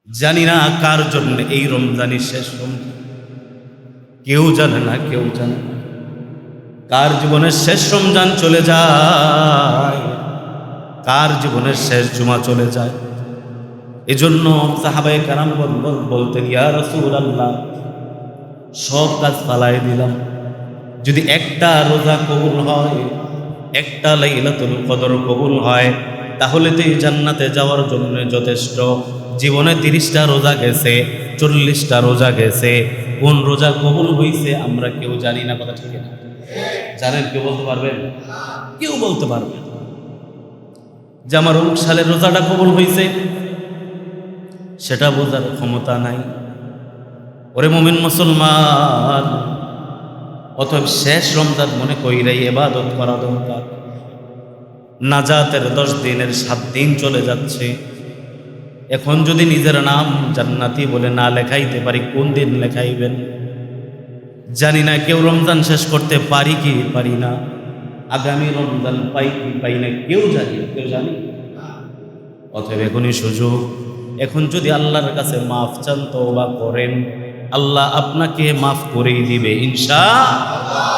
জানি না কার জন্য এই রমজানই শেষ রমজান, কেউ জানে না, কেউ জানে না কার জীবনের শেষ রমজান চলে যায়, কার জীবনের শেষ জুমা চলে যায়। এজন্য সাহাবায়ে কেরাম বলতেন, ইয়া রাসূলুল্লাহ, সব কাজ ফালাই দিলাম, যদি একটা রোজা কবুল হয়, একটা লাইলাতুল কদর কবুল হয়, তাহলে তো এই জান্নাতে যাওয়ার জন্য যথেষ্ট। জীবনে 30টা রোজা গেছে, 40টা রোজা গেছে, কোন রোজা কবুল হইছে আমরা কেউ জানি না। কথা ঠিক না? জানেন? কেউ বলতে পারবেন? কেউ বলতে পারবে না যে আমার অমুক সালের রোজাটা কবুল হইছে, সেটা বোঝার ক্ষমতা নাই। ওরে মুমিন মুসলমান, অতএব শেষ রমজান মনে কইরাই ইবাদত করা দরকার। নাজাতের 10 দিনের 7 দিন চলে যাচ্ছে, এখন যদি নিজের নাম জান্নাতি বলে না লেখাইতে পারি, কোন দিন লেখাইবেন? জানি না কেউ রমজান শেষ করতে পারি কি পারি না, আগামী রমজান পাই কি পাই না কেউ জানি, কেউ জানি। অতএব এখনই সুযোগ, এখন যদি আল্লাহর কাছে মাফ চান, তওবা করেন, আল্লাহ আপনাকে মাফ করেই দিবে ইনশাআল্লাহ।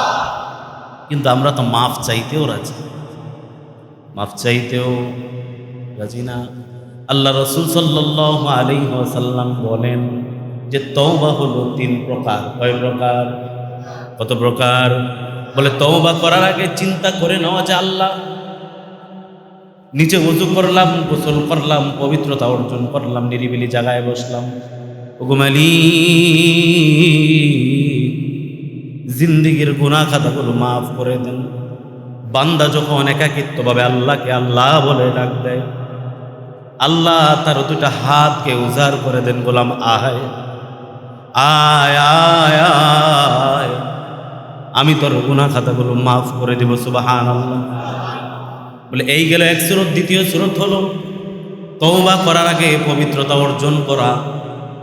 কিন্তু আমরা তো মাফ চাইতেও রাজি, মাফ চাইতেও রাজি না। আল্লাহ রাসূল সাল্লাল্লাহু আলাইহি ওয়াসাল্লাম বলেন যে তওবা হলো 3 প্রকার। কয় প্রকার? কত প্রকার? বলে তওবা করার আগে চিন্তা করে নেওয়া যে আল্লাহ, নিচে ওযু করলাম, গোসল করলাম, পবিত্রতা অর্জন করলাম, নিরিবিলি জায়গায় বসলাম, ওগো মালিক, জিন্দেগির গুনাহ খাতাগুলো মাফ করে দেন। বান্দা যখন একাকিত্বভাবে আল্লাহকে আল্লাহ বলে ডাক দেয়, আল্লাহ তার 2টা হাতকে উজাড় করে দেন, গোলাম আয় আয় আয় আয়, আমি তোর গুনাহ খাতাগুলো মাফ করে দেব। সুবহানাল্লাহ। বলে এই গেল এক সূরত। দ্বিতীয় সূরত হলো তওবা করার আগে পবিত্রতা অর্জন করা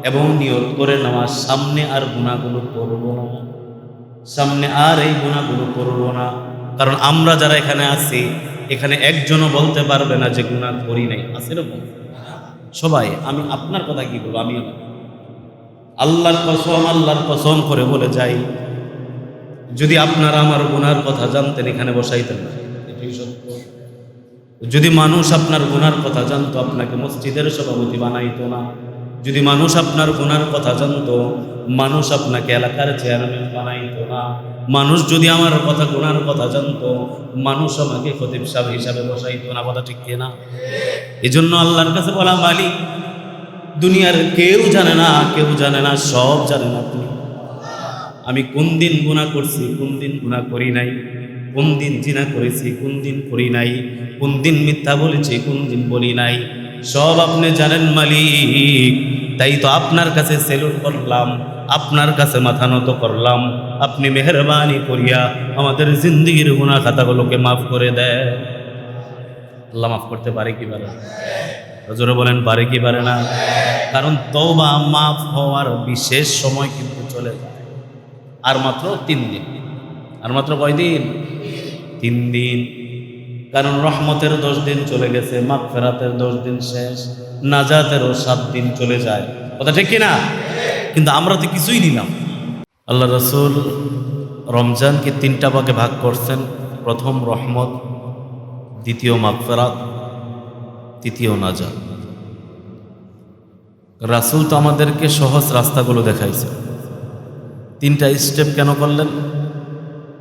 এবং নিয়ত করে নেওয়া, সামনে আর গুনাহগুলো করব না, সামনে আর এই গুনাহগুলো করব না। কারণ আমরা যারা এখানে আছি, এখানে একজনও বলতে পারবে না যে গুনাহ করি নাই। আছে এরকম? সবাই। আমি আপনার কথা কি বলবো, আমি আল্লাহর কসম করে বলে যাই, যদি আপনারা আমার গুনার কথা জানতেন এখানে বসাইতেন না। এটাই সত্য। যদি মানুষ আপনার গুনার কথা জানতো, আপনাকে মসজিদের সভাপতি বানাইতো না। যদি মানুষ আপনার গুনার কথা জানতো, মানুষ আপনাকে এলাকার চেয়ারম্যান বানাইতো না। মানুষ যদি আমার কথা গুনার কথা জানতো, মানুষ আমাকে খতিব সাহেব হিসাবে বসাইতো না। কথা ঠিক কিনা? এজন্য আল্লাহর কাছে বলা, মালিক, দুনিয়ার কেউ জানে না, কেউ জানে না, সব জানেন আপনি। আমি কোন দিন গুনাহ করছি, কোন দিন গুনাহ করি নাই, কোন দিন জিনা করেছি, কোন দিন করি নাই, কোন দিন মিথ্যা বলেছি, কোন দিন বলি নাই, সব আপনি জানেন মালিক। তাই তো আপনার কাছে সেলুট করলাম, আপনার কাছে মাথা নত করলাম। আপনি মেহেরবানি করিয়া আমাদের জিন্দেগির গুনাহ খাতাগুলোকে মাফ করে দেয়। আল্লাহ মাফ করতে পারে কি পারে? জোরে বলেন, পারে কি পারে না? কারণ তওবা মাফ হওয়ার বিশেষ সময় কিন্তু চলে যায়, আর মাত্র 3 দিন। আর মাত্র কয় দিন? 3 দিন। কারণ রহমতের 10 দিন চলে গেছে, মাগফিরাতের 10 দিন শেষ, নাজাতেরও 7 দিন চলে যায়। কথা ঠিক কিনা? কিন্তু আমরা তো কিছুই নিলাম। আল্লাহ রাসূল রমজানকে 3টা ভাগে ভাগ করছেন। প্রথম রহমত, দ্বিতীয় মাগফিরাত, তৃতীয় নাজাত। রাসূল তো আমাদেরকে সহজ রাস্তাগুলো দেখাইছে। 3টা স্টেপ কেন করলেন?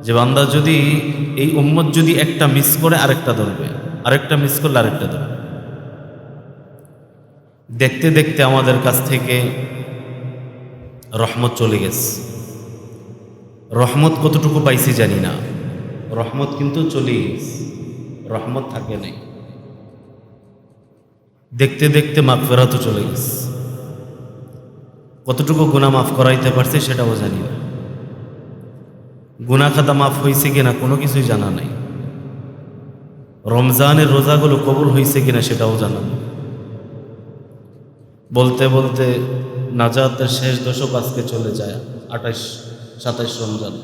যে বান্দা যদি, এই উম্মত যদি একটা মিস করে আরেকটা ধরবে, আরেকটা মিস করলে আরেকটা ধরবে। দেখতে দেখতে আমাদের কাছ থেকে রহমত চলে গেছে। রহমত কতটুকু পাইছি জানি না, রহমত কিন্তু চলে গেছে, রহমত থাকে নাই। দেখতে দেখতে মাগফিরাতও চলে গেছে। কতটুকু গুনাহ মাফ করাইতে পারছে সেটাও জানি না। গুনাহ খাতা মাফ হয়েছে কিনা কোনো কিছুই জানা নাই। রমজানের রোজাগুলো কবুল হয়েছে কিনা সেটাও জানা নেই। বলতে বলতে নাজাতের শেষ দশক আজকে চলে যায়, 28-27 রমজান।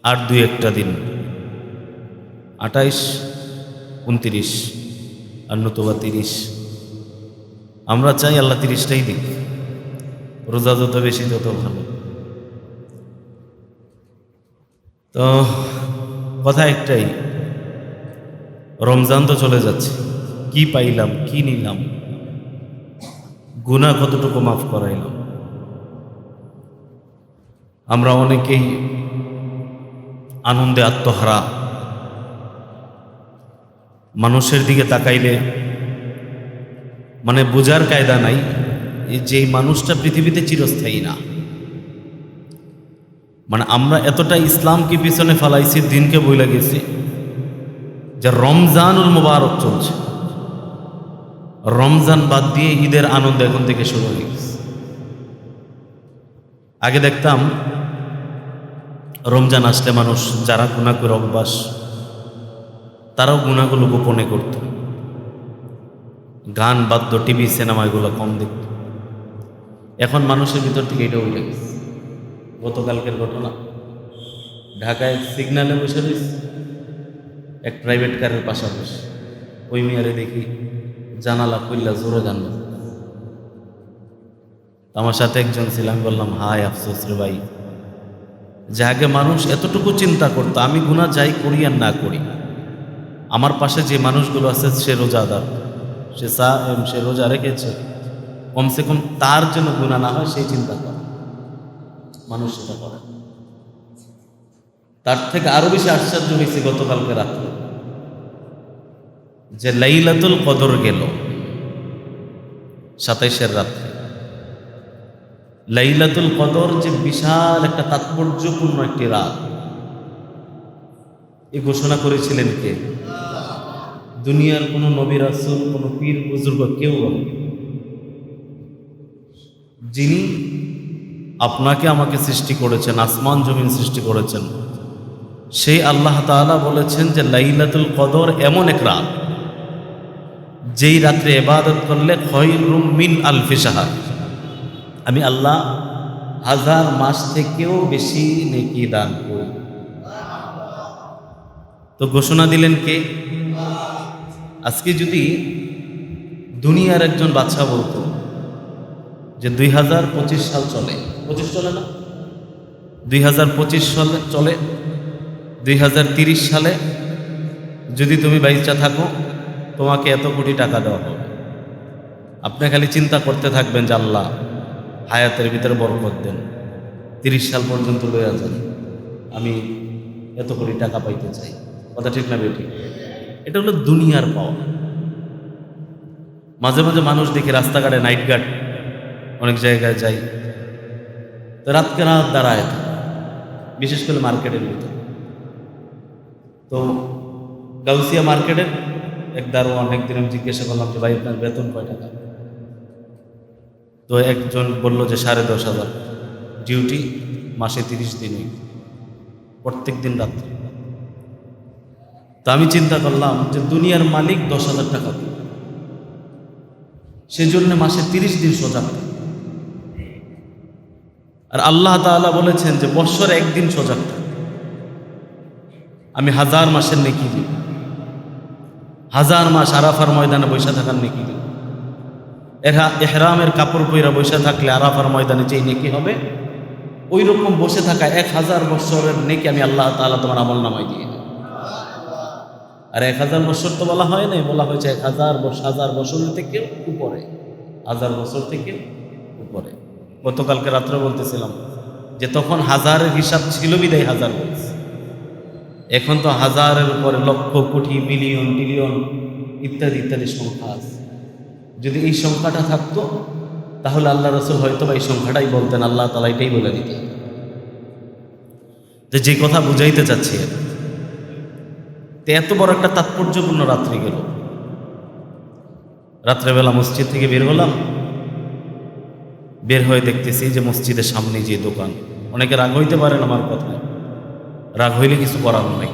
আর 2-1টা দিন, 28, 29 আর নতুবা 30। আমরা চাই আল্লাহ 30টাই দিক, রোজা যত বেশি তত ভালো। তো কথা একটাই, রমজান তো চলে যাচ্ছে, কি পাইলাম, কি নিলাম, গুনাহ কতটুকু মাফ করাইলাম? আমরা অনেকেই আনন্দে আত্মহারা, মানুষের দিকে তাকাইলে মানে বোঝার কায়দা নাই যে এই মানুষটা পৃথিবীতে চিরস্থায়ী না। মানে আমরা এতটা ইসলামকে পিছনে ফালাইছি, দিনকে বইলা গেছি যে রমজানুল মুবারক চলছে, রমজান বাদ দিয়ে ঈদের আনন্দ এখন থেকে শুরু হয়ে গেছে। আগে দেখতাম রমজান আসলে মানুষ যারা গুনাহ করে অভ্যাস, তারাও গুনাহগুলো গোপনে করত, গান বাদ্য টিভি সিনেমা এগুলো কম দেখত। এখন মানুষের ভিতর থেকে এটা উঠে গেছে। গতকালকের ঘটনা, ঢাকায় সিগন্যালে বসে রয়েছে এক প্রাইভেট কারের পাশাপাশি, ওই মেয়ারে দেখি জানালা খুললা জোরে গান বাজে। আমার সাথে একজন ছিল, আমি বললাম হায় আফসোস রে ভাই, যে আগে মানুষ এতটুকু চিন্তা করতো আমি গুনাহ যাই করি আর না করি, আমার পাশে যে মানুষগুলো আছে সে রোজাদার, সে রোজা রেখেছে, কমসে কম তার জন্য গুনাহ না হয় সেই চিন্তা করে মানুষ সেটা করে। তার থেকে আরো বেশি আশ্চর্য হয়েছে গতকালকে রাত্রে যে লাইলাতুল কদর গেল 27-এর রাত্রে। লাইলাতুল কদর যে বিশাল একটা তাৎপর্যপূর্ণ একটি রাত, এই ঘোষণা করেছিলেন কে? দুনিয়ার কোনো নবী রাসূল, কোনো পীর বুজুর্গ কেউ বলেন, যিনি আপনাকে আমাকে সৃষ্টি করেছেন, আসমান জমিন সৃষ্টি করেছেন, সেই আল্লাহ তাআলা বলেছেন যে লাইলাতুল কদর এমন এক রাত যেই রাত্রে ইবাদত করলে খায়রুম মিন আলফি শাহর, আমি আল্লাহ 1000 মাস থেকেও বেশি নেকি দান করি। তো ঘোষণা দিলেন কে? আজকে যদি দুনিয়ার একজন বাদশা বলতো যে 2025 সাল চলে, 25 চলে না, 2025 সালে চলে, 2030 সালে যদি তুমি বাইচা থাকো তোমাকে এত কোটি টাকা দেওয়া হবে। আপনি খালি চিন্তা করতে থাকবেন যে আল্লাহ হায়াতের ভিতরে বরকত দেন, 30 সাল পর্যন্ত লইয়া যান, আমি এত কোটি টাকা পাইতে চাই। কথা ঠিক না বেঠিক? এটা হলো দুনিয়ার পাওয়া। মাঝে মাঝে মানুষ দেখি রাস্তাঘাটে, নাইট গার্ড অনেক জায়গায় যাই, তো রাতকে রাত দাঁড়ায় থাকে, বিশেষ করে মার্কেটের ভিতরে। তো গাউসিয়া মার্কেটের এক দারোয়ান একদিন আমি জিজ্ঞাসা করলাম যে ভাই আপনার বেতন কয় টাকা? তো একজন বলল যে 10,500 ডিউটি, মাসে 30 দিনই, প্রত্যেক দিন রাত্রে। তো আমি চিন্তা করলাম যে দুনিয়ার মালিক 10,000 টাকা দিল, সেজন্য মাসে 30 দিন সোজা থাকে। আর আল্লাহ তাআলা বলেছেন যে বৎসরে একদিন সজাগ থাকে, আমি 1000 মাসের নেকি দিই, 1000 মাস আরাফার ময়দানে বসে থাকার নেকি দিই। ইহরামের কাপড় পইরা বসে থাকলে আরাফার ময়দানে যেই নেকি হবে, ওই রকম বসে থাকা 1000 বৎসরের নেকি আমি আল্লাহ তাআলা তোমার আমল নামায় দিয়ে দিই। আর 1000 বছর তো বলা হয় নাই, বলা হয়েছে 1000 বছরের থেকে উপরে, 1000 বছর থেকে উপরে। গতকালকে রাত্রে বলতেছিলাম যে তখন 1000-এর হিসাব ছিল বিদায় 1000 বলছে, এখন তো 1000-এর উপরে লক্ষ, কোটি, মিলিয়ন, ট্রিলিয়ন ইত্যাদি ইত্যাদি সংখ্যা আছে। যদি এই সংখ্যাটা থাকতো তাহলে আল্লাহ রাসূল হয়তো বা এই সংখ্যাটাই বলতেন, আল্লাহ তাআলা এটাই বলে দিতেন। যে কথা বুঝাইতে চাচ্ছি, এত বড় একটা তাৎপর্যপূর্ণ রাত্রি গেল। রাত্রেবেলা মসজিদ থেকে বের হলাম, বের হয়ে দেখতেছি যে মসজিদের সামনে যে দোকান, অনেকে রাগ হইতে পারেন আমার কথায়, রাগ হইলে কিছু করার নাই,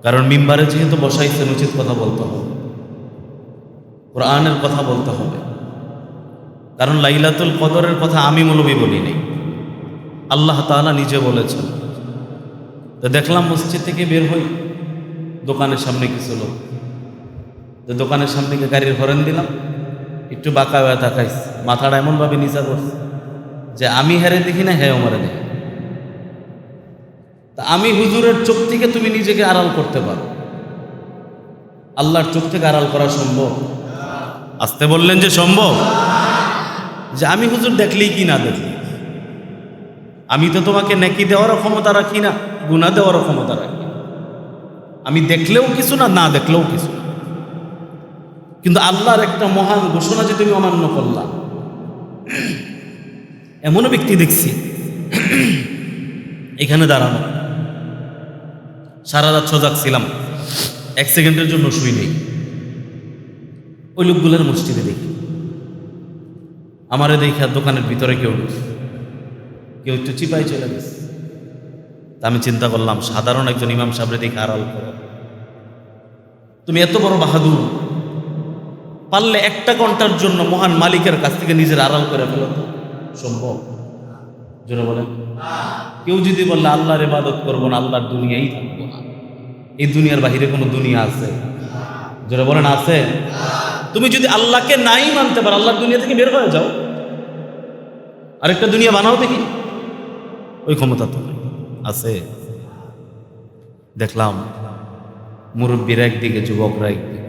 কারণ মিম্বারে যেহেতু বসাইছেন উচিত কথা বলতে হবে, কোরআনের কথা বলতে হবে। কারণ লাইলাতুল কদরের কথা আমি মৌলবী বলি নাই, আল্লাহ তাআলা নিজে বলেছেন। তো দেখলাম মসজিদ থেকে বের হই, দোকানের সামনে কিছু লোক, তো দোকানের সামনে গিয়ে গাড়ির হরেন দিলাম, একটু বাঁকা হয়ে তাকাইছে, মাথাটা এমনভাবে নিচা করছে যে আমি হেরে দেখি না, হ্যাঁ আমারে দেখি। তা আমি হুজুরের চোখ থেকে তুমি নিজেকে আড়াল করতে পারো, আল্লাহর চোখ থেকে আড়াল করা সম্ভব? আসতে বললেন যে সম্ভব। যে আমি হুজুর দেখলেই কি না দেখলি, আমি তো তোমাকে নেকি দেওয়ারও ক্ষমতা রাখি না, গুনাহ দেওয়ারও ক্ষমতা রাখি না। আমি দেখলেও কিছু না, না দেখলেও কিছু না। কিন্তু আল্লাহর একটা মহান ঘোষণা যে তুমি অমান্য করলা। এমনও ব্যক্তি দেখছি এখানে দাঁড়ানো, সারা রাত সজাগ ছিলাম, 1 সেকেন্ডের জন্য শুই নেই। ওই লোকগুলোর মসজিদে দেখি, আমারে দেখে দোকানের ভিতরে কেউ একটু চিপাই চলে গেছে। তা আমি চিন্তা করলাম, সাধারণ একজন ইমাম সাহেবরে দেখে আড়াল করো, তুমি এত বড় বাহাদুর, পারলে 1 ঘন্টার জন্য মহান মালিকের কাছ থেকে নিজের আড়াল করে ফেলো তো, সম্ভব? জোরে বলেন। কেউ যদি বললে আল্লাহর ইবাদত করবো না, আল্লাহর দুনিয়াই থাকবো না, এই দুনিয়ার বাহিরে কোনো দুনিয়া আছে? জোরে বলেন, আছে? তুমি যদি আল্লাহকে নাই মানতে পারো, আল্লাহর দুনিয়া থেকে বের হয়ে যাও, আরেকটা দুনিয়া বানাও দেখি। ওই ক্ষমতা তো আছে? দেখলাম মুরব্বীরা একদিকে, যুবকরা একদিকে,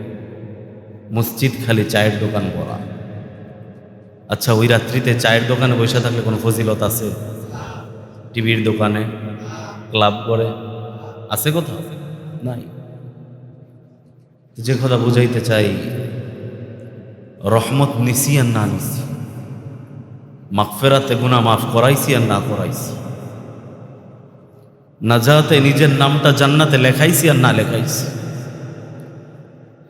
মসজিদ খালি, চায়ের দোকান ভরা। আচ্ছা, ওই রাত্রিতে চায়ের দোকানে বসে থাকলে কোনো ফজিলত আছে? টিভির দোকানে, ক্লাব করে আছে কোথাও? নাই। যে কথা বুঝাইতে চাই, রহমত নিছি আর না নিছি, মাগফিরাতে গুনাহ মাফ করাইছি আর না করাইছি, নাজাতে নিজের নামটা জান্নাতে লেখাইছি আর না লেখাইছি।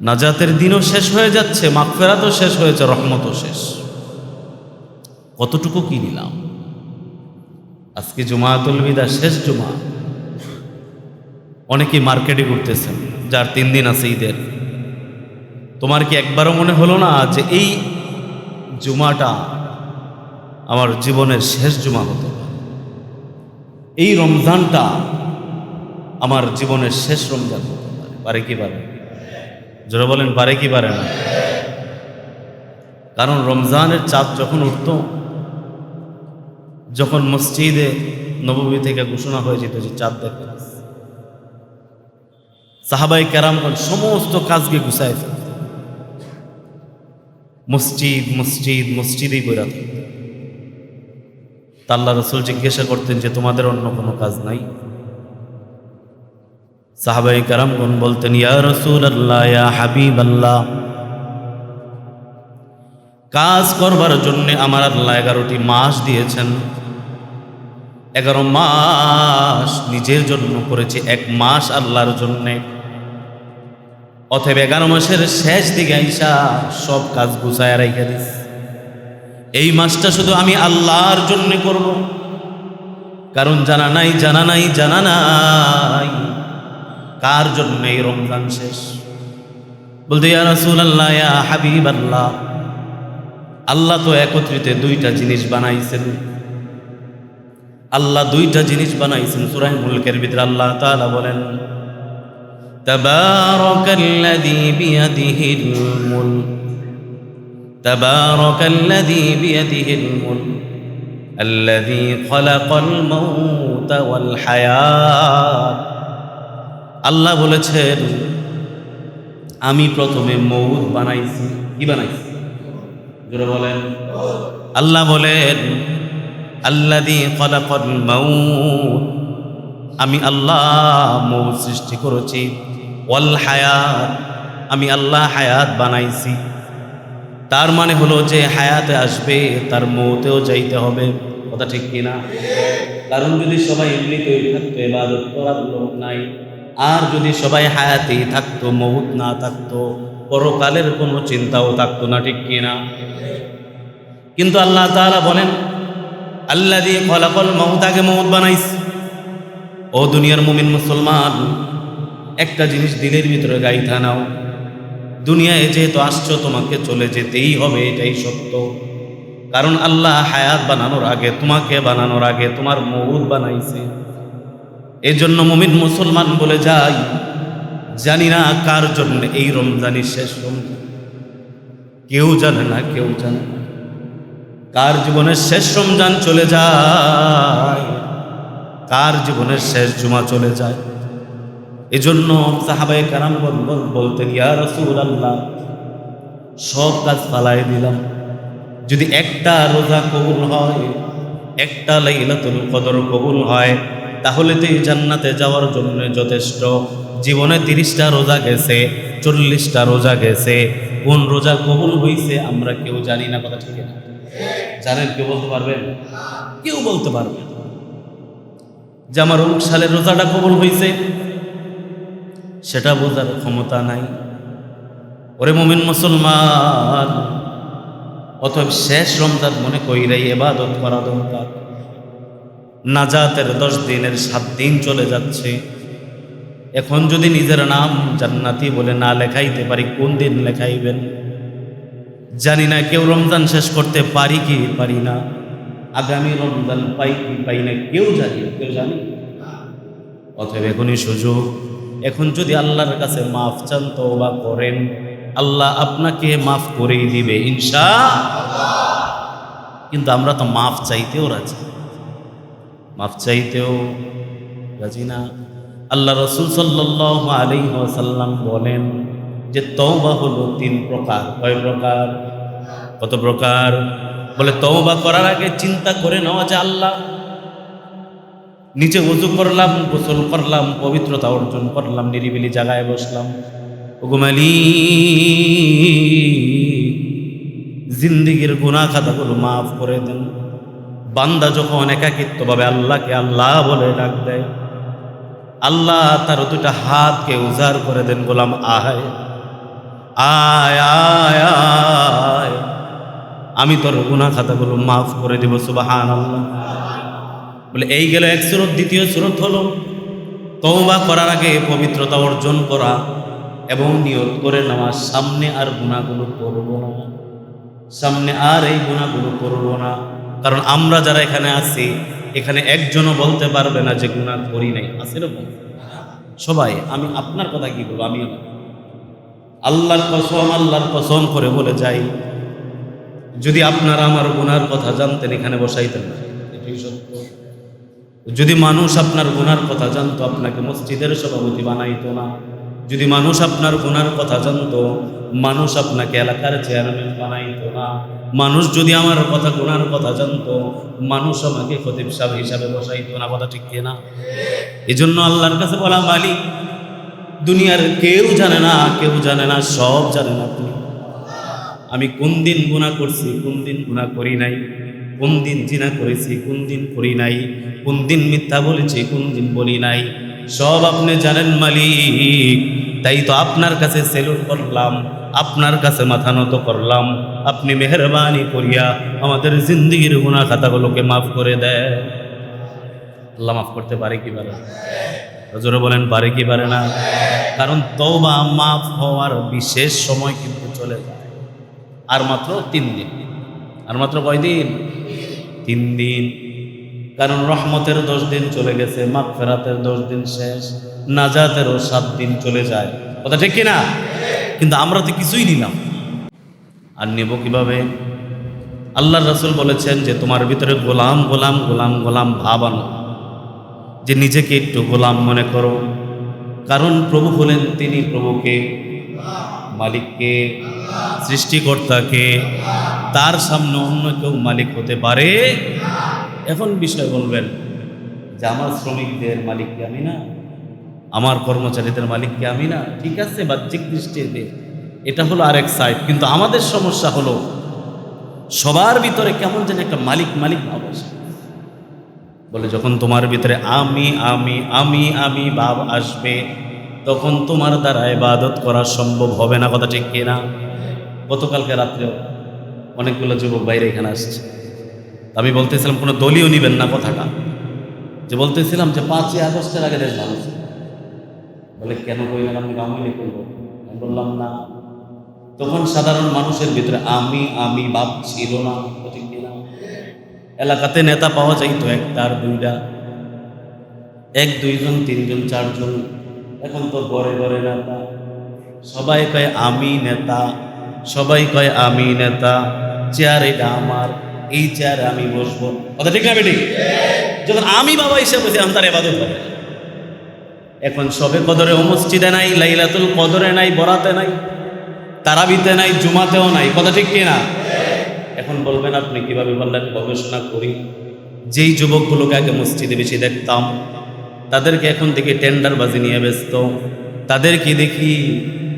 নাজাতের দিনও শেষ হয়ে যাচ্ছে, মাগফিরাতও শেষ হয়েছে, রহমতও শেষ। কতটুকু কি নিলাম? আজকে জুমাতুল বিদা, শেষ জুমা। অনেকেই মার্কেটে ঘুরতেছেন, যার 3 দিন আছে ঈদের। তোমার কি একবারও মনে হলো না যে এই জুমাটা আমার জীবনের শেষ জুমা হতে পারে, এই রমজানটা আমার জীবনের শেষ রমজান হতে পারে? পারে কি পারে? যারা বলেন পারে কি পারে না? কারণ রমজানের চাঁদ যখন উঠত, যখন মসজিদে নববী থেকে ঘোষণা হয়ে যেত যে চাঁদ দেখে, সাহাবায়ে কেরামগণ সমস্ত কাজকে গুছায় ফেলত, মসজিদেই বইরা থাকত। আল্লাহ রাসূল জিজ্ঞাসা করতেন যে তোমাদের অন্য কোনো কাজ নাই? সাহাবায়ে কেরামগণ বলতেন, ইয়া রাসূলুল্লাহ, ইয়া হাবিবাল্লাহ, কাজ করবার জন্য আমার আল্লাহ 11টি মাস দিয়েছেন। 11 মাস নিজের জন্য করেছে, 1 মাস আল্লাহর জন্যে। অতএব 11 মাসের শেষ দিকে আইসা সব কাজ গুছায় রেখে দিস। এই মাসটা শুধু আমি আল্লাহর জন্য করব, কারণ জানা নাই কার জন্য এই রমজান শেষ। বলতে, ইয়া রাসূলুল্লাহ, ইয়া হাবিবাল্লাহ, আল্লাহ তো একত্রিত 2টা জিনিস বানাইছেন। আল্লাহ 2টা জিনিস বানাইছেন। সূরা মুলকের ভিতরে আল্লাহ তাআলা বলেন, তাবারাকাল্লাযী বিয়াদিহিল মুলক, তাবারাকাল্লাযী বিয়াদিহিল মুলক আল্লাযী খালাকাল মাউতা ওয়াল হায়াত। আল্লাহ বলেছেন, আমি প্রথমে মউত বানাইছি। কি বানাইছি? জোরে বলেন। আল্লাহ বলেন, আল্লাযী খালাকাল মাউত, আমি আল্লাহ মউত সৃষ্টি করেছি। ওয়াল হায়াত, আমি আল্লাহ হায়াত বানাইছি। তার মানে হলো যে হায়াতে আসবে, তার মউতেও যাইতে হবে। কথা ঠিক কিনা? কারণ যদি সবাই এমনিতেই থাকতো, ইবাদত করার লোক নাই, আর যদি সবাই হায়াতেই থাকতো, মউত না থাকতো, পরকালের কোনো চিন্তাও থাকতো না। ঠিক কিনা? কিন্তু আল্লাহ তাআলা বলেন, আল্লাযী খালাকাল মাউত, আগে মউত বানাইছে। ও দুনিয়ার মুমিন মুসলমান, একটা জিনিস দিলের ভিতরে গাইথা নাও, দুনিয়ায় যেহেতু আসছো তোমাকে চলে যেতেই হবে, এটাই সত্য। কারণ আল্লাহ হায়াত বানানোর আগে, তোমাকে বানানোর আগে তোমার মউত বানাইছে। এই জন্য মুমিন মুসলমান বলে যাই, জানি না কার জন্য এই রমজানই শেষ রমজান, কেউ জানে না, কেউ জানে না কার জীবনের শেষ রমজান চলে যায়, কার জীবনের শেষ জুমা চলে যায়। এজন্য সাহাবায়ে কেরাম বলতেন, ইয়া রাসূলুল্লাহ, সব কাজ ফালাই দিলাম, যদি একটা রোজা কবুল হয়, একটা লাইলাতুল কদর কবুল হয়, তাহলে তো এই জান্নাতে যাওয়ার জন্য যথেষ্ট। জীবনে 30টা রোজা গেছে, 40টা রোজা গেছে, কোন রোজা কবুল হইছে আমরা কেউ জানি না। কথা ঠিক না? জানেন? কেউ বলতে পারবেন? কেউ বলতে পারবে না যে আমার অমুক সালের রোজাটা কবুল হইছে, সেটা বোঝার ক্ষমতা নাই। ওরে মুমিন মুসলমান, অতএব শেষ রমজান মনে কইরাই ইবাদত করা দরকার। নাজাতের 10 দিনের 7 দিন চলে যাচ্ছে। এখন যদি নিজের নাম জান্নাতি বলে না লেখাইতে পারি, কোন দিন লেখাইবেন? জানি না কেউ রমজান শেষ করতে পারি কি পারি না, আগামী রমজান পাই কি পাই না কেউ জানি না, কেউ জানি। অতএব এখনই সুযোগ। এখন যদি আল্লাহর কাছে মাফ চান, তওবা করেন, আল্লাহ আপনাকে মাফ করেই দিবে ইনশাআল্লাহ। কিন্তু আমরা তো মাফ চাইতেও রাজি, মাফ চাইতেও রাজি না। আল্লাহ রাসূল সাল্লাল্লাহু আলাইহি ওয়াসাল্লাম বলেন যে তওবা হলো 3 প্রকার। কয় প্রকার? কত প্রকার? বলে তওবা করার আগে চিন্তা করে নেওয়া যে আল্লাহ, নিচে ওযু করলাম, গোসল করলাম, পবিত্রতা অর্জন করলাম, নিরিবিলি জায়গায় বসলাম, ওগো মালিক, জিন্দেগীর গুনাহ খাতাগুলো মাফ করে দেন। বান্দা যখন একাকিত্বভাবে আল্লাহকে আল্লাহ বলে ডাক দেয়, আল্লাহ তার 2টা হাতকে উজাড় করে দেন, গোলাম আয় আয় আয় আয়, আমি তোর গুনাহ খাতাগুলো মাফ করে দেব। সুবহানাল্লাহ। বলে এই গেল এক সূরত। দ্বিতীয় সূরত হলো তওবা করার আগে পবিত্রতা অর্জন করা এবং নিয়ত করে নেওয়া, সামনে আর গুনাহগুলো করব না, সামনে আর এই গুনাহগুলো করব না। কারণ আমরা যারা এখানে আছি, এখানে একজনও বলতে পারবে না যে গুনাহ করি নাই। আছে এরকম? সবাই। আমি আপনার কথা কি বলবো? আমি আল্লাহর কসম করে বলে যাই, যদি আপনারা আমার গুনার কথা জানতেন এখানে বসাইতেন না। এটাই সত্য। যদি মানুষ আপনার গুনার কথা জানতো, আপনাকে মসজিদের সভাপতি বানাইতো না। যদি মানুষ আপনার গুনার কথা জানতো, মানুষ আপনাকে এলাকার চেয়ারম্যান বানাইতো না। মানুষ যদি আমার কথা গুনার কথা জানতো, মানুষ আমাকে খতিব সাহেব হিসাবে বসাইতো না। কথা ঠিক কিনা? এই জন্য আল্লাহর কাছে বলা, মালিক, দুনিয়ার কেউ জানে না, কেউ জানে না, সব জানেন আপনি। আমি কোন দিন গুনাহ করছি, কোন দিন গুনাহ করি নাই, কোন দিন জিনা করেছি, কোন দিন করি নাই, কোন দিন মিথ্যা বলেছি, কোন দিন বলি নাই, সব আপনি জানেন মালিক। তাই তো আপনার কাছে সেলুট করলাম, আপনার কাছে মাথা নত করলাম। আপনি মেহেরবানি করিয়া আমাদের জিন্দেগির গুনাহ খাতাগুলোকে মাফ করে দেয়। আল্লাহ মাফ করতে পারে কি পারে? জোরে বলেন, পারে কি পারে না? কারণ তওবা মাফ হওয়ার বিশেষ সময় কিন্তু চলে যায়। আর মাত্র 3 দিন। আর মাত্র কয়দিন? 3 দিন। কারণ রহমতের 10 দিন চলে গেছে, মাগফিরাতের 10 দিন শেষ, নাজাতেরও 7 দিন চলে যায়। কথা ঠিক কিনা? কিন্তু আমরা তো কিছুই নিলাম, আর নেব কিভাবে? আল্লাহর রাসূল বলেছেন যে তোমার ভিতরে গোলাম গোলাম গোলাম গোলাম ভাব আনো, যে নিজেকে একটু গোলাম মনে করো। কারণ প্রভু হলেন তিনি, প্রভুকে, মালিককে, সৃষ্টিকর্তাকে, তার সামনে অন্য কেউ মালিক হতে পারে? এখন বিষয় বলবেন যে আমার শ্রমিকদের মালিক কি আমি না? আমার কর্মচারীদের মালিক কি আমি না? ঠিক আছে, বাহ্যিক দৃষ্টিতে এটা হলো আরেক সাইড। কিন্তু আমাদের সমস্যা হলো সবার ভিতরে কেমন যেন একটা মালিক মালিক ভাব আসে। বলে যখন তোমার ভিতরে আমি আমি আমি আমি ভাব আসবে, তখন তোমার দ্বারা ইবাদত করা সম্ভব হবে না। কথা ঠিক কিনা? গতকালকে রাত্রেও অনেকগুলো যুবক বাইরে এখানে আসছে। আমি বলতেছিলাম কোনো দলীয় নিবেন না কথাটা, যে বলতেছিলাম যে 5ই আগস্টের আগে দেশ ভালো ছিল। বলে কেন কইলেন আপনি? আওয়ামী করব? আমি বললাম না, তখন সাধারণ মানুষের ভিতরে আমি আমি ভাব ছিল না। ঠিক কিনা? এলাকাতে নেতা পাওয়া যাইতো 1টা 2টা, 1 2 জন 3 জন 4 জন। এখন তো ঘরে ঘরে নেতা, সবাই কয় আমি নেতা। সবাই কয় আমি নেতা, চেয়ার এটা আমার, এই চেয়ারে আমি বসবো। কথা ঠিক না বেটি? যখন আমি বাবা হিসেবে বসে আমি তার ইবাদত হবে। এখন সবে কদরে ও মসজিদে নাই, লাইলাতুল কদরে নাই, বরাতে নাই, তারাবিতে নাই, জুমাতেও নাই। কথা ঠিক কিনা? এখন বলবেন আপনি কিভাবে বললেন? গবেষণা করি। যেই যুবকগুলোকে আগে মসজিদে বেশি দেখতাম, তাদেরকে এখন থেকে টেন্ডারবাজি নিয়ে ব্যস্ত। তাদেরকে দেখি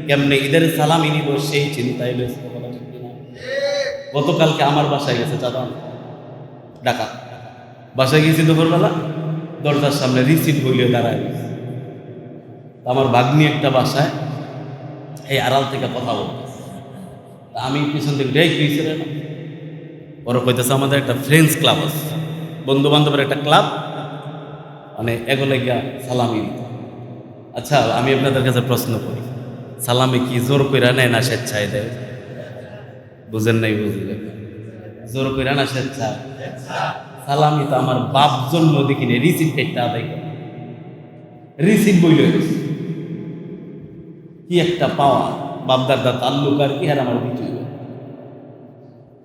কেমনে ঈদের সালামি নিব সেই চিন্তায় ব্যস্ত। কথা ঠিক কিনা? গতকালকে আমার বাসায় গেছে চাঁদা ঢাকা, বাসায় গেছি দুপুরবেলা, দরজার সামনে রিসিট বইলে দাঁড়ায় গেছে। আমার ভাগ্নি একটা বাসায় এই আড়াল থেকে কথা বলতেছে, আমি পিছন থেকে রে কি ছিল না, ওরা কইতেছে আমাদের একটা ফ্রেন্ডস ক্লাব আছে, বন্ধু বান্ধবের একটা ক্লাব, মানে এগুলো গিয়া সালামি দিত। আচ্ছা, আমি আপনাদের কাছে প্রশ্ন করি, সালামি কি জোর কইরা নেয় না স্বেচ্ছায় দেয়? বুঝেন নাই? বুঝলেন? জোর কইরা না স্বেচ্ছা? সালামি তো আমার বাপ জন্ম দেখিনি রিসিট পেটটা আদায় করে, রিসিট বইল কি একটা পাওয়া, বাপদারদা তাল্লুক আর কি, আর আমার কিছু।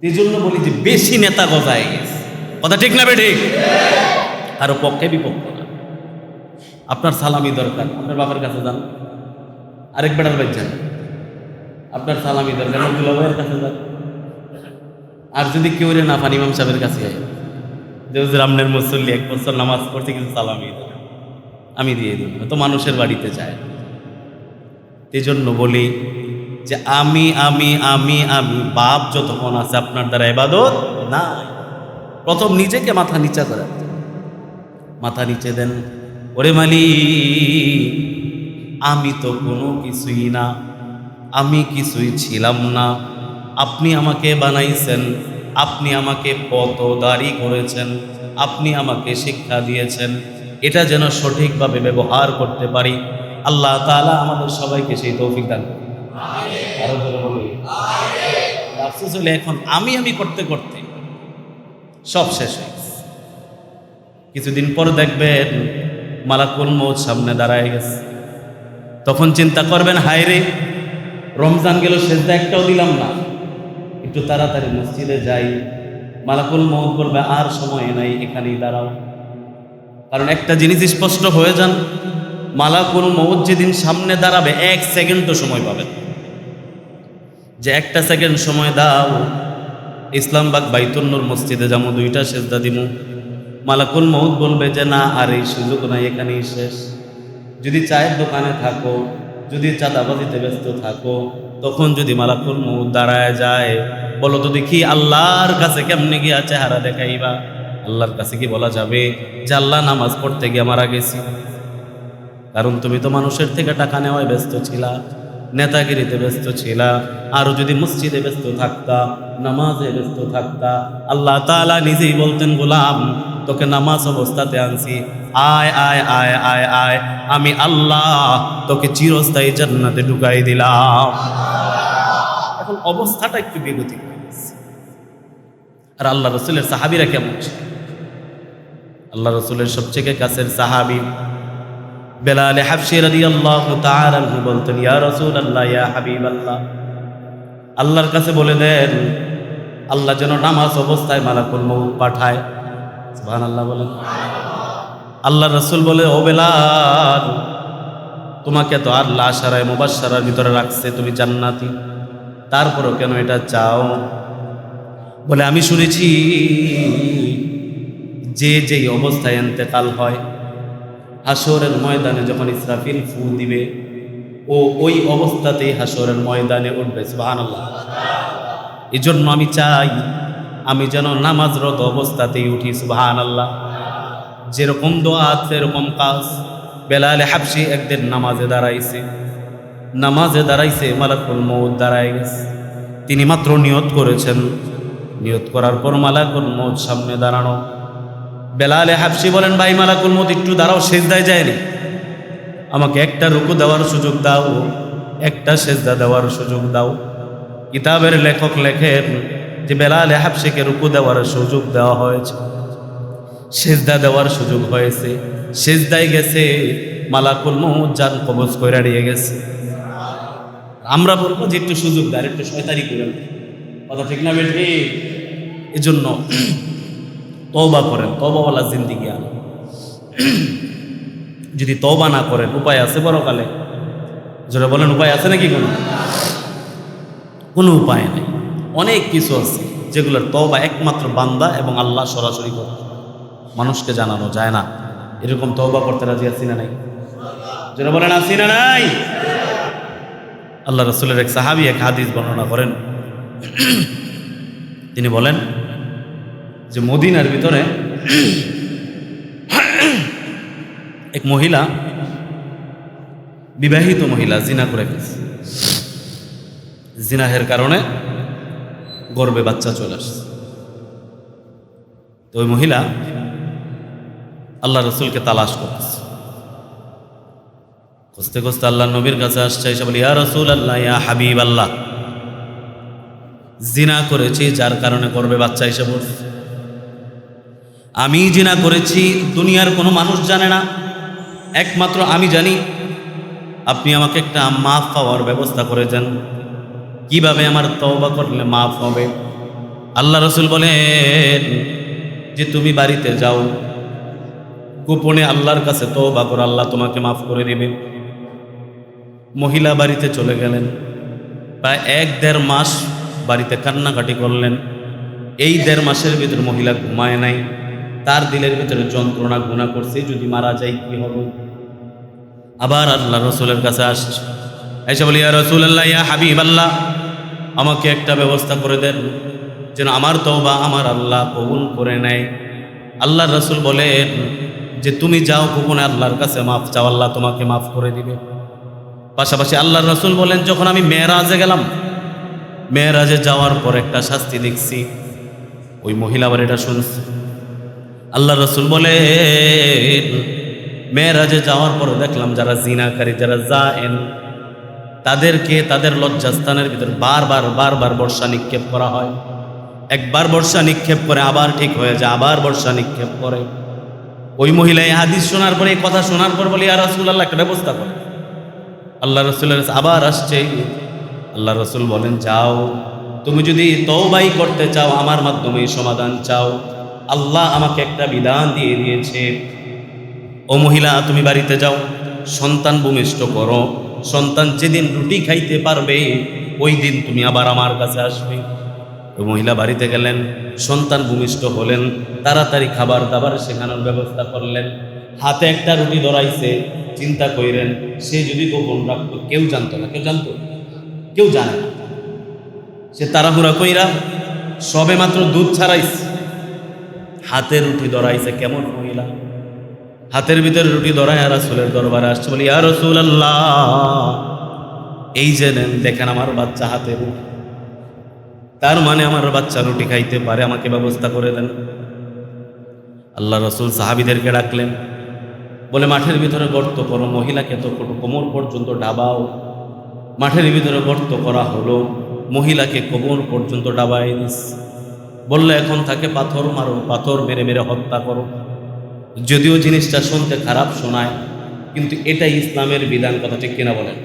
এই জন্য বলি যে বেশি নেতা গজায় গেছে। কথা ঠিক না বেঠিক? আরো পক্ষে বিপক্ষে না। আপনার সালামি দরকার, আপনার বাবার কাছে যান, আরেক বেটার বাড়ি যান। আপনার সালামি দরকার, আব্দুল্লাহ ভাইয়ের কাছে যান। আর যদি কেউ রে না পান, ইমাম সাহেবের কাছে যায়, যে রামনের মুসল্লি 1 বছর নামাজ পড়তে কিছু সালামি দেন, আমি দিয়ে দিই। তো মানুষের বাড়িতে যায়। এই জন্য বলি যে আমি আমি আমি আমি বাপ যতক্ষণ আছে আপনার দ্বারা ইবাদত না। প্রথম নিজেকে মাথা নিচা করেন, মাথা নিচে দেন। ওরে মালিক, আমি তো কোনো কিছুই না, আমি কিছুই ছিলাম না, আপনি আমাকে বানাইছেন, আপনি আমাকে পথদারি করেছেন, আপনি আমাকে শিক্ষা দিয়েছেন, এটা যেন সঠিকভাবে ব্যবহার করতে পারি। আল্লাহ তাআলা আমাদের সবাইকে সেই তৌফিক দান করুন। আরো জোরে বলি আমিন। আফসোস হলে এখন আমি করতে করতে সব শেষ হয়ে গেছে। কিছুদিন পর দেখবেন মালাকুল মউত সামনে দাঁড়ায় গেছে, তখন চিন্তা করবেন, হায় রে, রমজান গেল, সেজদা একটাও দিলাম না, একটু তাড়াতাড়ি মসজিদে যাই। মালাকুল মউত বলবে আর সময় নাই, এখানেই দাঁড়াও। কারণ একটা জিনিস স্পষ্ট হয়ে যান, মালাকুল মউত যেদিন সামনে দাঁড়াবে 1 সেকেন্ডও সময় পাবেন। যে 1 সেকেন্ড সময় দাও, ইসলামবাগ বাইতুল নূর মসজিদে যাবো, 2টা সেজদা দিমু। মালাকুল মউত বলবে যে না, আর এই সুযোগ নাই, এখানেই শেষ। যদি চায়ের দোকানে থাকো, যদি চাঁদাবাজিতে ব্যস্ত থাকো, তখন যদি মালাকুল মউত দাঁড়ায় যায়, বলো তো দেখি আল্লাহর কাছে কেমনে গিয়া চেহারা দেখাইবা? আল্লাহর কাছে কি বলা যাবে যে আল্লাহ নামাজ পড়তে গিয়ে মারা গেছি? কারণ তুমি তো মানুষের থেকে টাকা নেওয়ায় ব্যস্ত ছিলা, নেতাগিরিতে ব্যস্ত ছিলা। আরো যদি মসজিদে ব্যস্ত থাকতা, নামাজে ব্যস্ত থাকতা, আল্লাহ তাআলা নিজেই বলতেন, গোলাম তোকে নামাজ অবস্থাতে আনছি, আয় আয় আয় আয় আয়, আমি আল্লাহ তোকে চিরস্থায়ী জান্নাতে ঢুকাই দিলাম। এখন অবস্থাটা একটু বিগতি হয়ে গেছে। আর আল্লাহ রসুলের সাহাবীরা কেমন ছিল? আল্লাহ রসুলের সবচেয়ে কাছের সাহাবী বেলাল হাবশী রাদিয়াল্লাহু তাআলা আনহু বলতেন, ইয়া রাসূলুল্লাহ, ইয়া হাবিবাল্লাহ, আল্লাহর কাছে বলে দেন আল্লাহ যেন নামাজ অবস্থায় মালাকুল মউত পাঠায়। সুবহানাল্লাহ বলেন। আল্লাহ রাসূল বলে, ও বেলাল, তোমাকে তো আল্লাহ আশারায়ে মুবাশশারার ভিতরে রাখছে, তুমি জান্নাতি, তারপরও কেন এটা চাও? বলে, আমি শুনেছি যে যেই অবস্থায় ইন্তেকাল হয়, হাসরের ময়দানে যখন ইসরাফিল ফু দিবে, ও ওই অবস্থাতেই হাসরের ময়দানে উঠবে। সুবহানাল্লাহ। এই জন্য আমি চাই আমি যেন নামাজরত অবস্থাতেই উঠি। সুবহানাল্লাহ। যেরকম দোয়া সেরকম কাজ। বেলাল হাবশী একদিন নামাজে দাঁড়াইছে, মালাকুল মউত দাঁড়ায় গেছে। তিনি মাত্র নিয়ত করেছেন, নিয়ত করার পর মালাকুল মউত সামনে দাঁড়ানো। বেলাল হাবশী বলেন, ভাই মালাকুল মউত একটু দাঁড়াও, সেজদায় যায়নি, আমাকে একটা রুকু দেওয়ার সুযোগ দাও, একটা সেজদা দেওয়ার সুযোগ দাও। কিতাবের লেখক লেখেন যে বেলাল হাবশীকে রুকু দেওয়ার সুযোগ দেওয়া হয়েছে, সেজদা দেওয়ার সুযোগ হয়েছে, সেজদায় গেছে, মালাকুল মউত জান কবজ কইরা নিয়ে গেছে। আমরা বলবো যে একটু সুযোগ দেয়, একটু শয়তানি করেন, কথা ঠিক না বেঠি? এজন্য তওবা করেন, তওবাওয়ালা জিন্দেগি আনো। যদি তওবা না করেন উপায় আছে পরকালে? যারা বলেন উপায় আছে নাকি? কোনো উপায় নেই। অনেক কিছু আছে যেগুলোর তওবা একমাত্র বান্দা এবং আল্লাহ সরাসরি করতে, মানুষকে জানানো যায় না। এরকম তওবা করতে রাজি আছি না নাই? যারা বলেন আছি না নাই? আল্লাহ রাসূলের এক সাহাবী এক হাদিস বর্ণনা করেন। তিনি বলেন যে মদিনার ভিতরে এক মহিলা, বিবাহিত মহিলা জিনা করে ফেলছে। জিনাহের কারণে গর্ভে বাচ্চা চলে আসছে। তো ওই মহিলা আল্লাহ রসুলকে তালাশ করতেছে। খুঁজতে খুঁজতে আল্লাহ নবীর কাছে আসছে, এসে বলি ইয়া রাসূলুল্লাহ, ইয়া হাবিব আল্লাহ, জিনা করেছি যার কারণে গর্ভে বাচ্চা এসে পড়ছে। আমি জিনা করেছি, দুনিয়ার কোনো মানুষ জানে না, একমাত্র আমি জানি। আপনি আমাকে একটা মাফ পাওয়ার ব্যবস্থা করে দেন। কিভাবে আমার তওবা করলে মাফ হবে? আল্লাহ রসুল বলেন যে তুমি বাড়িতে যাও, গোপনে আল্লাহর কাছে তওবা করো, আল্লাহ তোমাকে মাফ করে দিবে। মহিলা বাড়িতে চলে গেলেন। প্রায় 1-1.5 মাস বাড়িতে কান্নাকাটি করলেন। এই 1.5 মাসের ভিতরে মহিলা ঘুমায় নাই। তার দিলের ভিতরে যন্ত্রণা গুণা করছে, যদি মারা যায় কি হবে। আবার আল্লাহ রসুলের কাছে আসছে, এসে বলি ইয়া রাসূলুল্লাহ, ইয়া হাবিব আল্লাহ, আমাকে একটা ব্যবস্থা করে দেন যেন আমার তওবা আমার আল্লাহ কবুল করে নেয়। আল্লাহ রসুল বলেন যে তুমি যাও গোপনে আল্লাহর কাছে মাফ চাও, আল্লাহ তোমাকে মাফ করে দিবে। পাশাপাশি আল্লাহ রসুল বলেন যখন আমি মেরাজে গেলাম, মেরাজে যাওয়ার পর একটা শাস্তি দেখছি। ওই মহিলা আবার এটা শুনছে। আল্লাহ রসুল বলেন মেরাজে যাওয়ার পর দেখলাম যারা জিনাকারী, যারা জায়েন, তাদেরকে তাদের লজ্জাস্থানের ভিতর বারবার বর্ষা নিক্ষেপ করা হয়। একবার বর্ষা নিক্ষেপ করে আবার ঠিক হয়ে যায়, আবার বর্ষা নিক্ষেপ করে। ওই মহিলা এই হাদিস শোনার পরে, এই কথা শোনার পর বলি ইয়া রাসূলুল্লাহ, একটা ব্যবস্থা করে। আল্লাহ রসুলের আবার আসছে। আল্লাহ রসুল বলেন যাও, তুমি যদি তওবাই করতে চাও, আমার মাধ্যমে সমাধান চাও, আল্লাহ আমাকে একটা বিধান দিয়ে দিয়েছে। ও মহিলা, তুমি বাড়িতে যাও, সন্তান ভূমিষ্ঠ করো। সন্তান যেদিন রুটি খাইতে পারবে ওই দিন তুমি আবার আমার কাছে আসবে। ওই মহিলা বাড়িতে গেলেন, সন্তান ভূমিষ্ঠ হলেন, তাড়াতাড়ি খাবার দাবার শেখানোর ব্যবস্থা করলেন। হাতে একটা রুটি ধরাইছে, চিন্তা কইরেন সে যদি গোপন রাখতো কেউ জানতো না। কেউ জানতো? কেউ জানে না। সে তাড়াহুড়া কইরা সবে মাত্র দুধ ছাড়াইছে, হাতে রুটি ধরাইছে। কেমন মহিলা! হাতের ভিতরে রুটি ধরায় রাসূলের দরবারে আসছে, বলি ইয়া রাসূলুল্লাহ, এই যে নেন, দেখেন আমার বাচ্চা হাতে রুটি, তার মানে আমার বাচ্চা রুটি খাইতে পারে, আমাকে ব্যবস্থা করে দেন। আল্লাহ রসুল সাহাবীদেরকে ডাকলেন, বলে মাঠের ভিতরে গর্ত করো, মহিলাকে তো কোমর পর্যন্ত ডাবাও। মাঠের ভিতরে গর্ত করা হলো, মহিলাকে কোমর পর্যন্ত ডাবাই দিস। বললে এখন তাকে পাথর মারো, পাথর মেরে মেরে হত্যা করো। যদিও জিনিসটা শুনতে খারাপ শোনায়, কিন্তু এটাই ইসলামের বিধান। কথা ঠিক কিনা বলেন?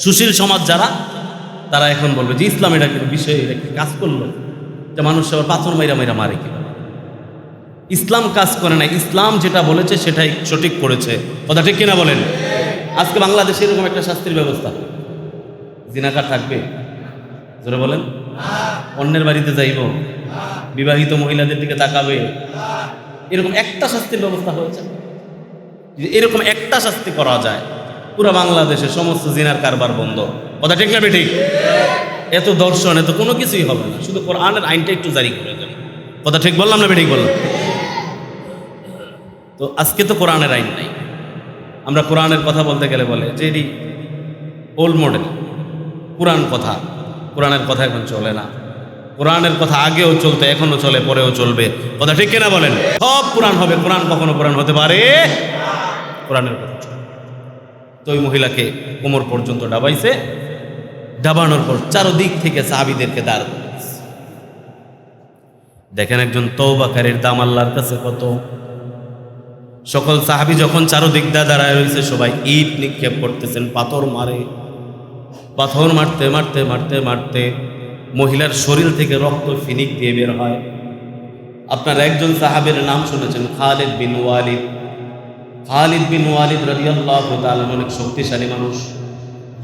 সুশীল সমাজ যারা, তারা এখন বলবে যে ইসলাম এটা কিন্তু বিষয়, এটা কাজ করলো যে মানুষ আবার পাথর মাইরা মারে কি? ইসলাম কাজ করে না। ইসলাম যেটা বলেছে সেটাই সঠিক করেছে। কথা ঠিক কিনা বলেন? আজকে বাংলাদেশে এরকম একটা শাস্তির ব্যবস্থা, জিনাকার থাকবে? জোরে বলেন। অন্যের বাড়িতে যাইব, বিবাহিত মহিলাদের দিকে তাকাবে, এরকম একটা শাস্তির ব্যবস্থা হয়েছে। এরকম একটা শাস্তি করা যায়, পুরো বাংলাদেশে সমস্ত জিনার কারবার বন্ধ। কথা ঠিক না বেঠিক? এত দর্শন, এত কোনো কিছুই হবে না, শুধু কোরআনের আইনটা একটু জারি করে দেন। কথা ঠিক বললাম না বেঠিক বললাম? তো আজকে তো কোরআনের আইন নাই। আমরা কোরআনের কথা বলতে গেলে বলে যে এটি ওল্ড মডেল পুরান কথা। কোরআনের কথা এখন চলে না। কোরআনের কথা আগেও চলতে, এখনো চলে, পরেও চলবে। কথা ঠিক কিনা বলেন? সব কোরআন হবে। কোরআন কখনো কোরআন হতে পারে? কোরআনের কথা চলে। তো ওই মহিলাকে কোমর পর্যন্ত ডাবাইছে। ডাবানোর পর চারদিক থেকে সাহাবীদেরকে দাঁড় করেছে। দেখেন একজন তওবাকারীর দাম আল্লাহর কাছে কত। সকল সাহাবী যখন চারদিক দাঁড়ায় রয়েছে, সবাই ইট নিক্ষেপ করতেছেন, পাথর মারে। পাথর মারতে মারতে মারতে মারতে মহিলার শরীর থেকে রক্ত ফিনিক দিয়ে বের হয়। আপনারা একজন সাহাবের নাম শুনেছেন, খালিদ বিন ওয়ালিদ। খালিদ বিন ওয়ালিদ রাদিয়াল্লাহু তাআলা অনেক শক্তিশালী মানুষ।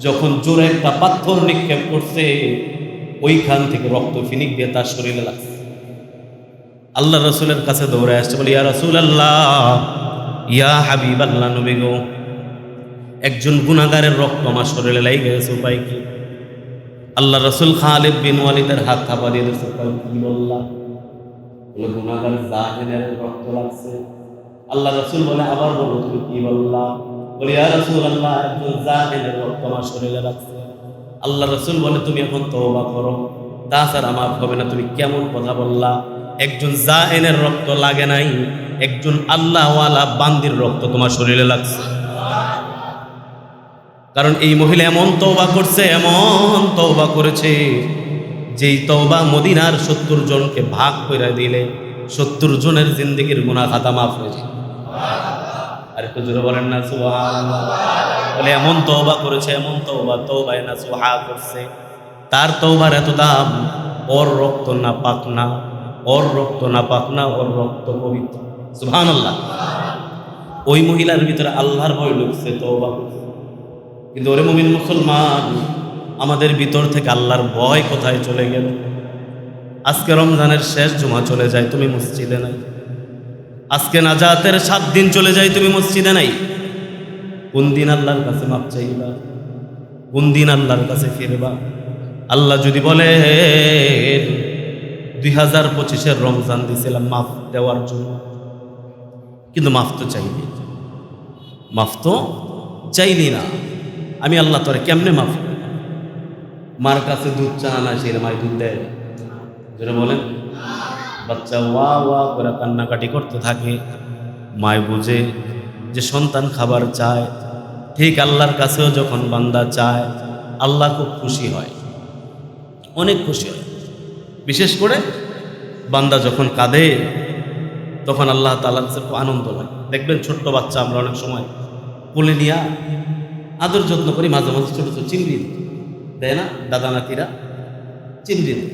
যখন জোরে একটা পাথর নিক্ষেপ করছে, ওইখান থেকে রক্ত ফিনিক দিয়ে তার শরীরে লাগছে। আল্লাহ রসুলের কাছে দৌড়ে আসছে, বলে ইয়া রাসূলুল্লাহ, ইয়া হাবিবাল্লাহ, নবী গো, একজন গুনাহগারের রক্ত আমার শরীরে লেগে গেছে, উপায় কি? আল্লাহ রসুল খালিদ বিন ওয়ালিদের হাত থাপা দিয়ে দিয়েছে, কি বললাম? বলে গুনাহগার জাহেনের রক্ত লাগছে। আল্লাহ রসুল বলে, আবার বলো, তুমি কি বললা? বলে ইয়া রাসূলুল্লাহ, একজন জাহেনের রক্ত আমার শরীরে লাগছে। আল্লাহ রসুল বলে, তুমি এখন তওবা করো, তাছাড়া মাফ হবে না। তুমি কেমন কথা বললা? একজন জাহেনের রক্ত লাগে নাই, একজন আল্লাহওয়ালা বান্দির রক্ত তোমার শরীরে লাগছে। কারণ এই মহিলা এমন তওবা করছে, এমন তওবা করেছে, যেই তওবা মদিনার 70 জনকে ভাগ করে দিলে 70 জনের জিন্দেগির গুনাহ খাতা মাফ হয়ে যায়। আর একটু জোরে বলেন না সুবহানাল্লাহ। বলে এমন তওবা করেছে, এমন তওবা, তওবায়ে নাসুহা করছে, তার তওবার এত দাম। ওর রক্ত না পাক না, ওর রক্ত না পাক না, ওর রক্ত পবিত্র। সুবহানাল্লাহ। ওই মহিলার ভিতরে আল্লাহর ভয় ঢুকছে, তওবা করছে। কিন্তু ওরে মুমিন মুসলমান, আমাদের ভিতর থেকে আল্লাহর ভয় কোথায় চলে গেল? আজকে রমজানের শেষ জুমা চলে যায়, তুমি মসজিদে নাই। আজকে নাজাতের 7 দিন চলে যায়, তুমি মসজিদে নাই। কোন দিন আল্লাহর কাছে মাপ চাইবা? কোন দিন আল্লাহর কাছে ফিরবা? আল্লাহ যদি বলে 2025-এর রমজান দিয়েছিলাম মাফ দেওয়ার জন্য, কিন্তু মাফ তো চাইনি, মাফ তো চাইলি না। আমি আল্লাহ তোরে কেমনে মাফ? মার কাছে দুধ চা না, সেই মাই দুধ দেয়? যেটা বলেন, বাচ্চা ওয়া ওয়া করে কান্নাকাটি করতে থাকে, মায় বুঝে যে সন্তান খাবার চায়। ঠিক আল্লাহর কাছেও যখন বান্দা চায়, আল্লাহ খুব খুশি হয়, অনেক খুশি হয়। বিশেষ করে বান্দা যখন কাঁদে, তখন আল্লাহ তাআলার কাছে খুব আনন্দ লাগে। দেখবেন ছোট্ট বাচ্চা আমরা অনেক সময় কোলে নিয়ে আদর যত্ন করি, মাঝে মাঝে ছোটো ছোটো চিমড়ি দেয় না দাদা নাতিরা? চিমড়ি দেয়,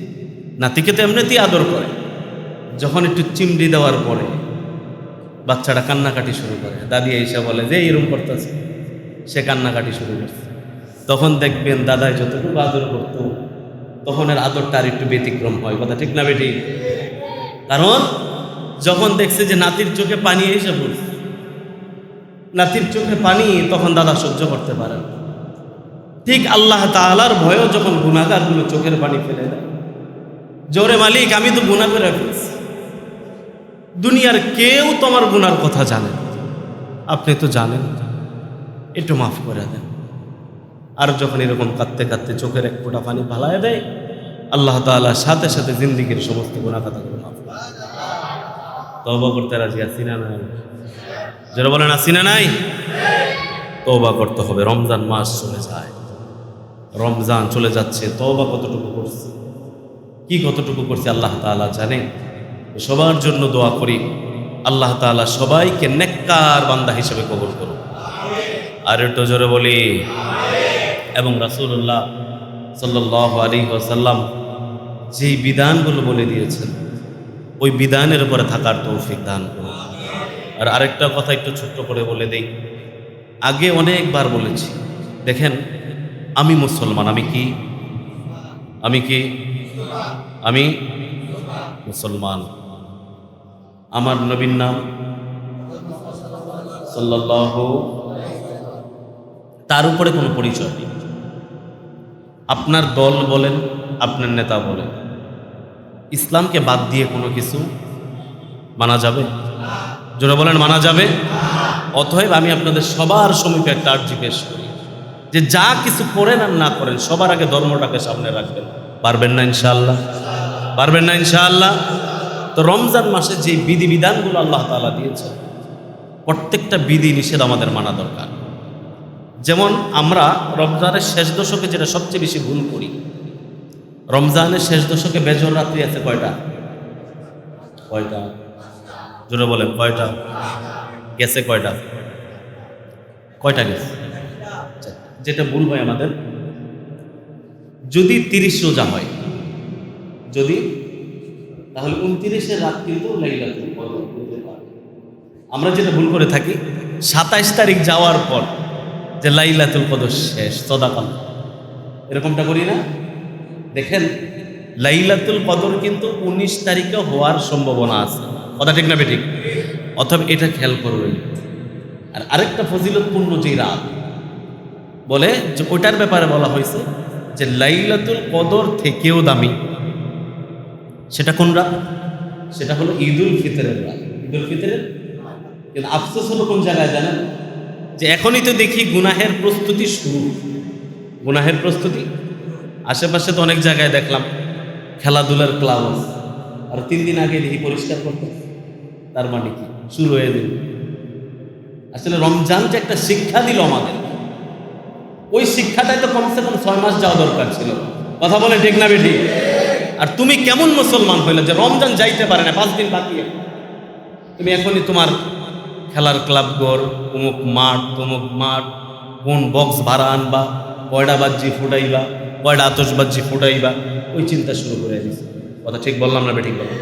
নাতিকে তো এমনিতেই আদর করে। যখন একটু চিমড়ি দেওয়ার পরে বাচ্চাটা কান্নাকাটি শুরু করে, দাদি এসে বলে যে এরকম করতেছে, সে কান্নাকাটি শুরু করছে। তখন দেখবেন দাদাই যতটুকু আদর করত, তখন এর আদরটা আর একটু ব্যতিক্রম হয়। কথা ঠিক না বেটি? কারণ যখন দেখছে যে নাতির চোখে পানি এসে পড়ছে, নাতির চোখে পানি, তখন দাদা সহ্য করতে পারে না। ঠিক আল্লাহ তাআলার ভয়ও যখন গুনাহগারগুলো চোখের পানি ফেলে দেয়, জোরে মালিক আমি তো গুনাহ করে ফেলছি, দুনিয়ার কেউ তোমার গুনার কথা জানে না, আপনি তো জানেন, একটু মাফ করে দেন। আর যখন এরকম কাঁদতে কাঁদতে চোখের এক ফোঁটা পানি ভালায় দেয়, আল্লাহ তাআলা সাথে সাথে জিন্দেগীর সমস্ত গুনাহ খাতাগুলো মাফ করে। তওবা করতে রাজি আছি না নাই? যারা বলেন আছি না নাই? তওবা করতে হবে। রমজান মাস চলে যায়, রমজান চলে যাচ্ছে, তওবা কতটুকু করছি, কি কতটুকু করছি আল্লাহ তাআলা জানে। সবার জন্য দোয়া করি, আল্লাহ তাআলা সবাইকে নেককার বান্দা হিসেবে কবুল করুন। আর একটু জোরে বলি এবং রাসূলুল্লাহ সাল্লাল্লাহু আলাইহি ওয়াসাল্লাম যেই বিধানগুলো বলে দিয়েছেন, ওই বিধানের উপরে থাকার তৌফিক দান করুন। আর আরেকটা কথা একটু ছোট্ট করে বলে দেই, আগে অনেকবার বলেছি, দেখেন আমি মুসলমান, আমি কি? আমি কি? আমি মুসলমান। আমার নবীর নাম সাল্লাল্লাহু, তার উপরে কোনো পরিচয় নেই। আপনার দল বলেন, আপনার নেতা বলেন, ইসলামকে বাদ দিয়ে কোনো কিছু মানা যাবে? যারা বলেন মানা যাবে। অতএব আমি আপনাদের সবার সমীপে একটা আর্জি পেশ করি যে যা কিছু করেন আর না করেন, সবার আগে ধর্মটাকে সামনে রাখবেন। পারবেন না ইনশাআল্লাহ? পারবেন না ইনশাআল্লাহ? তো রমজান মাসে যে বিধিবিধানগুলো আল্লাহ তাআলা দিয়েছেন, প্রত্যেকটা বিধি নিষেধ আমাদের মানা দরকার। যেমন আমরা রমজানের শেষ দশকে যেটা সবচেয়ে বেশি ভুল করি, রমজানের শেষ দশকে বেজর রাত্রি আছে কয়টা? কয়টা? জোরে বলেন কয়টা? গেছে কয়টা? কয়টা গেছে? যেটা ভুল হয় আমাদের, যদি 30 রোজা হয়, যদি, তাহলে 29-এর রাত কিন্তু লাইলাতুল কদর হতে পারে। আমরা যেটা ভুল করে থাকি 27 তারিখ যাওয়ার পর যে লাইলাতুল কদর শেষ, সদাকা, এরকমটা করি না। দেখেন লাইলাতুল কদর কিন্তু 19 তারিখে হওয়ার সম্ভাবনা আছে, কথা ঠিক না বেঠিক? অথবা এটা খেয়াল করবেন। আর আরেকটা ফজিলতপূর্ণ যে রাত বলে যে ওটার ব্যাপারে বলা হয়েছে যে লাইলাতুল কদর থেকেও দামি, সেটা কোন রাত? সেটা হলো ঈদুল ফিতরের রাত। ঈদুল ফিতরের, কিন্তু আফসোস হলো কোন জায়গায় জানেন? যে এখনই তো দেখি গুনাহের প্রস্তুতি শুরু, গুনাহের প্রস্তুতি। আশেপাশে তো অনেক জায়গায় দেখলাম খেলাধুলার ক্লাব, আর 3 দিন আগে দেখি পরিষ্কার করতে। তার মানে কি শুরু হয়ে দিল। আসলে রমজান যে একটা শিক্ষা দিল আমাদের, ওই শিক্ষাটাই তো কমসে কম 6 মাস যাওয়া দরকার ছিল, কথা বলে ঠিক না বেটি? আর তুমি কেমন মুসলমান হইলে যে রমজান যাইতে পারে না, 5 দিন বাকি, তুমি এখনই তোমার খেলার ক্লাব ঘর, অমুক মাঠ, কোন বক্স ভাড়া আনবা, কয়টা বাজ্জি ফুটাইবা, কয়টা আতশবাজি ফুটাইবা, ওই চিন্তা শুরু করে দিচ্ছে। কথা ঠিক বললাম না বেঠিক বললাম?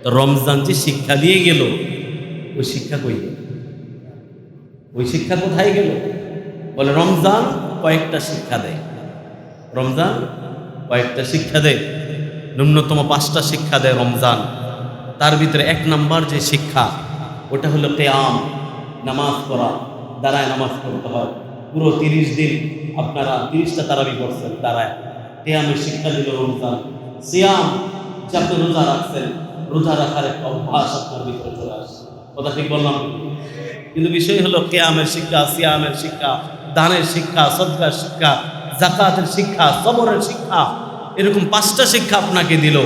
তো রমজান যে শিক্ষা দিয়ে গেল, ওই শিক্ষা কই গেল? ওই শিক্ষা কোথায় গেল? বলে রমজান কয়েকটা শিক্ষা দেয়, রমজান কয়েকটা শিক্ষা দেয়, ন্যূনতম 5টা শিক্ষা দেয় রমজান। তার ভিতরে 1 নাম্বার যে শিক্ষা, ওটা হলো কিয়াম, নামাজ পড়া, দাঁড়ায় নামাজ পড়তে হয়। পুরো 30 দিন আপনারা 30টা তারাবি করছেন দাঁড়ায়, কিয়ামের শিক্ষা দিল রমজান। সিয়াম, যে আপনি রোজা রাখছেন, রোজা রাখার একটা অভ্যাস আপনার ভিতরে চলে আসছে, কথা ঠিক বললাম? কিন্তু বিষয় হলো কিয়ামের শিক্ষা, সিয়ামের শিক্ষা, দানের শিক্ষা, সদকার শিক্ষা, যাকাতের শিক্ষা, সবরের শিক্ষা, এরকম 5টা শিক্ষা আপনাকে দিল,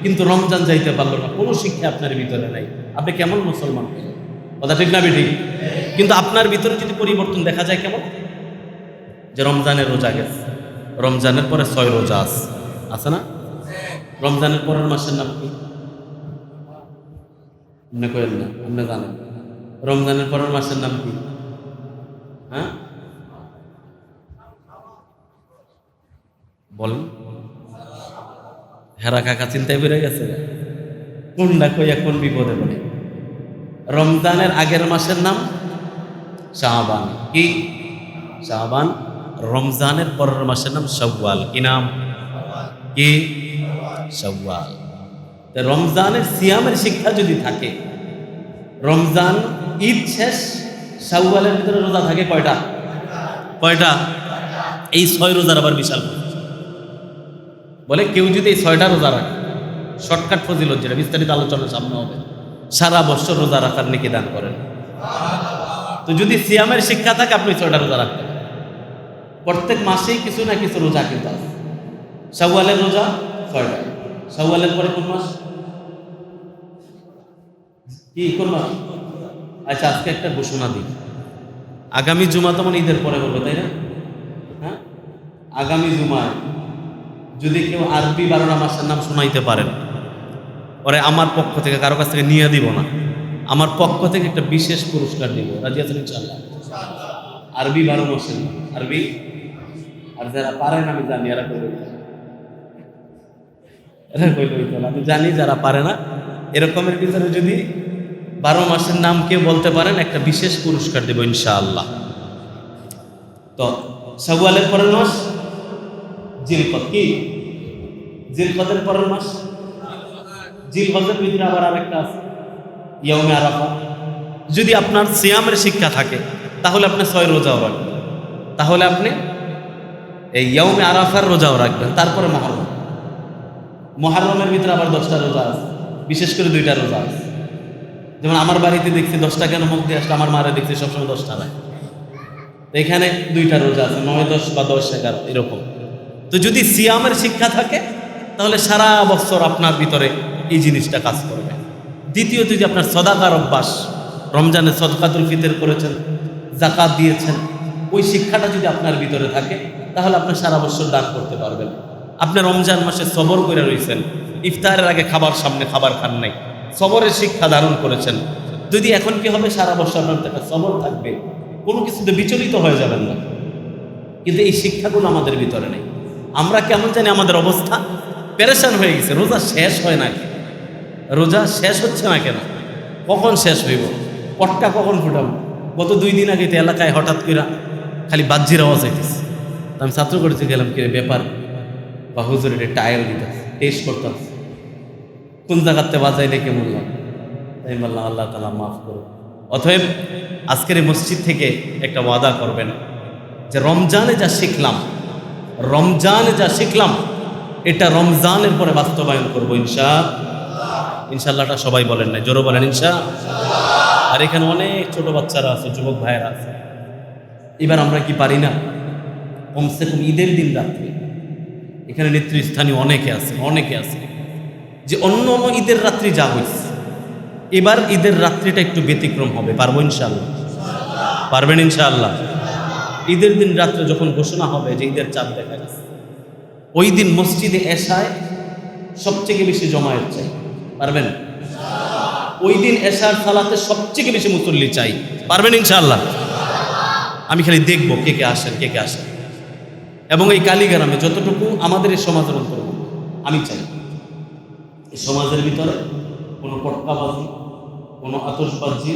কিন্তু রমজান যাইতে পারলো না। কোনো শিক্ষা আপনার ভিতরে নাই, আপনি কেমন মুসলমান? কথা ঠিক না বেঠিক? কিন্তু আপনার ভিতরে যদি পরিবর্তন দেখা যায় কেমন, যে রমজানের রোজা গেছে, রমজানের পরে 6 রোজা আছে না? রমজানের পরের মাসের নাম কি? মনে করেন না, আপনি জানেন রমজানের পরের মাসের নাম কি? হ্যাঁ বলেন। হেরা কাকা চিন্তায় বেড়ে গেছে, কোনটা কইয়া কোন বিপদে পড়ে। রমজানের আগের মাসের নাম শাবান, কি? শাবান। রমজানের পরের মাসের নাম শাওয়াল, কি নাম? কি? শাওয়াল। রমজানের সিয়ামের শিক্ষা যদি থাকে, রমজান ঈদ শেষ, শাওয়ালের ভিতরে রোজা থাকে কয়টা? এই 6 রোজার আবার বিশাল বলে। কেউ যদি এই 6টা রোজা রাখে, শর্টকাট ফজিলত, যেটা বিস্তারিত আলোচনার সামনে হবে, সারা বছর রোজা রাখার নেকি দান করেন। তো যদি সিয়ামের শিক্ষা থাকে, আপনি 6টা রোজা রাখতে পারেন। প্রত্যেক মাসেই কিছু না কিছু রোজা কিন্তু আছে। শাওয়ালের রোজা 6টা। শাওয়ালের পরে কোন মাস? কি কোন মাস? আচ্ছা, আজকে একটা ঘোষণা দিই, আগামী জুমা তো মানে ঈদের পরে বলবে, তাই না? হ্যাঁ, আগামী জুমায় যদি কেউ আরবি 12টা মাসের নাম শোনাইতে পারেন, পরে আমার পক্ষ থেকে, কারো কাছ থেকে নিয়ে দিব না, আমার পক্ষ থেকে একটা বিশেষ পুরস্কার দিব। রাজি আছেন ইনশাআল্লাহ? আরবি 12 মাসের নাম, আরবি। আর যারা পারেন আমি জানি, এরা কইল, আমি জানি যারা পারে না, এরকমের ভিতরে যদি 12 মাসের নাম কেউ বলতে পারেন, একটা বিশেষ পুরস্কার দেব ইনশাআল্লাহ। তো শাওয়ালের পরের মাস জিলকদ, কি? জিলকদের পরের মাস জিলহজের ভিতরে আবার আরেকটা আছে ইয়াউমে আরাফা। যদি আপনার সিয়ামের শিক্ষা থাকে, তাহলে আপনি 6 রোজাও রাখবেন, তাহলে আপনি এই ইয়াউমে আরাফার রোজাও রাখবেন। তারপরে মুহররমের ভিতরে আবার 10টা রোজা আছে, বিশেষ করে 2টা রোজা আছে। যেমন আমার বাড়িতে দেখছি 10টা কেন মুখ দিয়ে আসলে, আমার মারে দেখছি সবসময় 10টা রাখে। এখানে 2টা রোজা আছে, 9, 10 বা 10, 11 এরকম। তো যদি সিয়ামের শিক্ষা থাকে, তাহলে সারা বছর আপনার ভিতরে এই জিনিসটা কাজ করবে। দ্বিতীয়ত, যদি আপনার সদাকার অভ্যাস, রমজানে সদকাতুল ফিতর করেছেন, যাকাত দিয়েছেন, ওই শিক্ষাটা যদি আপনার ভিতরে থাকে, তাহলে আপনি সারা বছর দান করতে পারবেন। আপনি রমজান মাসে সবর করে রয়েছেন, ইফতারের আগে খাবার সামনে, খাবার খান নাই, সবরের শিক্ষা ধারণ করেছেন। যদি এখন কি হবে, সারা বছর আপনার একটা সবর থাকবে, কোনো কিছুতে বিচলিত হয়ে যাবেন না। কিন্তু এই শিক্ষাগুলো আমাদের ভিতরে নেই। আমরা কেমন জানি আমাদের অবস্থা পেরেশান হয়ে গেছে। রোজা শেষ হয় না, রোজা শেষ হচ্ছে না কেন, কখন শেষ হইব, পটকা কখন ফুটাবো। গত 2 দিন আগে তো এলাকায় হঠাৎ করে খালি বাহ্যির আওয়াজ হইতেছে। আমি ছাত্র করেছি গেলাম, কি ব্যাপার, বা হুজুর এটা টায়াল দিতেছে, টেস্ট করতাম কোন জায়গাতে বাজাইলে কেমন লাগে। তাই বললাম আল্লাহ তাআলা মাফ করো। অতএব আজকের এই মসজিদ থেকে একটা ওয়াদা করবেন যে রমজানে যা শিখলাম, রমজানে যা শিখলাম এটা রমজানের পরে বাস্তবায়ন করবো ইনশাআল্লাহটা সবাই বলেন না, জোরে বলেন ইনশাআল্লাহ। আর এখানে অনেক ছোট বাচ্চারা আছে, যুবক ভাইয়েরা আছে। এবার আমরা কি পারি না কমসে কম ঈদের দিন রাত্রে, এখানে নেতৃস্থানীয় অনেকে আছে যে অন্য ঈদের রাত্রি যা হয়েছে, এবার ঈদের রাত্রিটা একটু ব্যতিক্রম হবে। পারবো ইনশাআল্লাহ? পারবেন ইনশাআল্লাহ? ঈদের দিন রাত্রে যখন ঘোষণা হবে যে ঈদের চাঁদ দেখা গেছে, ওই দিন মসজিদে এশায় সবচেয়ে বেশি জমায়েত চাই। পারবেন? ওই দিন এশার সালাতে সবচেয়ে বেশি মুসল্লি চাই। পারবেন ইনশাআল্লাহ? আমি খালি দেখবো কে কে আসেন। এবং এই কালীগ্রামে যতটুকু আমাদের এই সমাজের অন্তর্গত, আমি চাই এই সমাজের ভিতরে কোনো পটকাবাজি, কোনো আতশবাজি,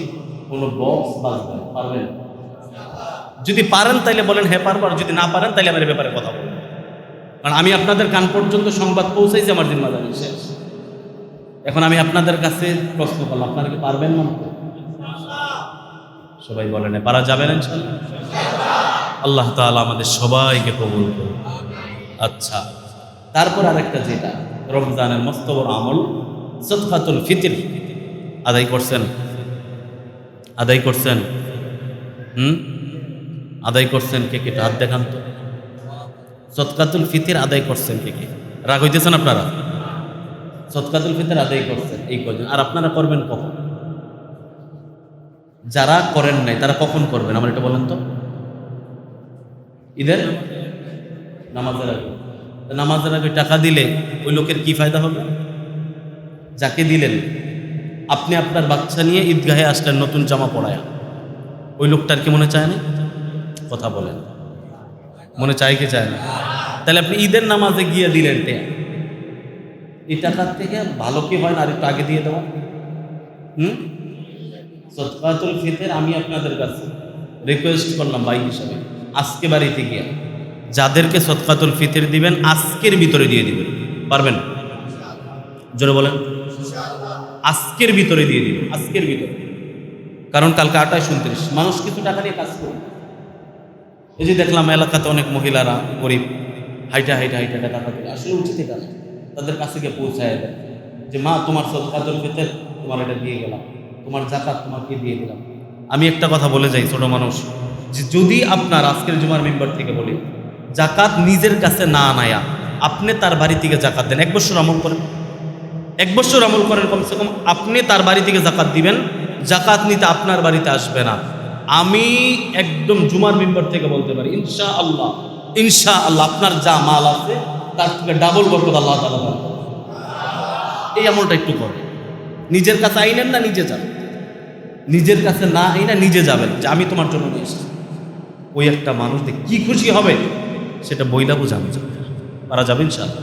কোনো বক্স বাজবে। পারবেন? যদি পারেন তাইলে বলেন হ্যাঁ পারবো, আর যদি না পারেন তাইলে আমার ব্যাপারে কথা বলবেন। কারণ আমি আপনাদের কান পর্যন্ত সংবাদ পৌঁছাইছি, আমার জিম্মাদারি শেষ। এখন আমি আপনাদের কাছে প্রশ্ন করলাম, আপনারা কি পারবেন না? সবাই বলেন পারা যাবেন ইনশাআল্লাহ। আল্লাহ তাআলা আমাদের সবাইকে কবুল করুন। আচ্ছা, তারপর আরেকটা যেটা রমজানের মস্ত বড় আমল, সদকাতুল ফিতর আদায় করছেন? আদায় করছেন কে কে? হাত দেখান তো। সদকাতুল ফিতর আদায় করছেন কে কে? রাগ হইতেছেন আপনারা? সদকাতুল ফিতর আদায় করছেন এই কয়জন, আর আপনারা করবেন কখন? যারা করেন নাই তারা কখন করবেন আমার এটা বলেন তো। ঈদের নামাজের আগে। নামাজের আগে টাকা দিলে ওই লোকের কি ফায়দা হবে? যাকে দিলেন, আপনি আপনার বাচ্চা নিয়ে ঈদগাহে আসলেন নতুন জামা পরায়া, ওই লোকটার কি মনে চায় না? কথা বলেন, মনে চায় কি চায় না? তাহলে আপনি ঈদের নামাজে গিয়ে দিলেন এই টাকার থেকে ভালো কি হয় না আর একটু আগে দিয়ে দেওয়া? সদকাতুল ফিতর আমি আপনাদের কাছে রিকোয়েস্ট করলাম ভাই হিসাবে, আজকে বাড়িতে গিয়ে যাদেরকে সদকাতুল ফিতর দিবেন আজকের ভিতরে দিয়ে দিবেন। পারবেন? জোরে বলেন। আজকের ভিতরে দিয়ে দিবেন, আজকের ভিতরে। কারণ কালকে 28-29 মানুষ কিছু টাকা নিয়ে কাজ করবে। এই যে দেখলাম এলাকাতে অনেক মহিলারা গরিব হাইটা টাকা দিলে, আসলে উচিত এটা না, তাদের কাছে গিয়ে পৌঁছায় দেয় যে মা তোমার সদকাতুল ফিতর তোমার এটা দিয়ে গেলাম, তোমার যাকাত তোমাকে দিয়ে দিলাম। আমি একটা কথা বলে যাই ছোট মানুষ, যে যদি আপনার আজকের জুমার মেম্বার থেকে বলি যাকাত নিজের কাছে না আনায়া আপনি তার বাড়ি থেকে জাকাত দেন, 1 বছর আমল করেন, 1 বছর আমল করেন, কমসে কম আপনি তার বাড়ি থেকে জাকাত দিবেন, জাকাত নিতে আপনার বাড়িতে আসবে না। আমি একদম জুমার মেম্বার থেকে বলতে পারি ইনশাআল্লাহ আপনার যা মাল আছে তার থেকে ডাবল বরকত আল্লাহ তাআলা দান করবেন। এই আমলটা একটু করেন। নিজের কাছে আইনেন না, নিজে যাবেন। নিজের কাছে না আইনা নিজে যাবেন যে আমি তোমার জন্য নিয়ে এসেছি। ওই একটা মানুষ কি খুশি হবে সেটা বইলা বোঝানো যাবে, পারা যাবে ইনশাআল্লাহ।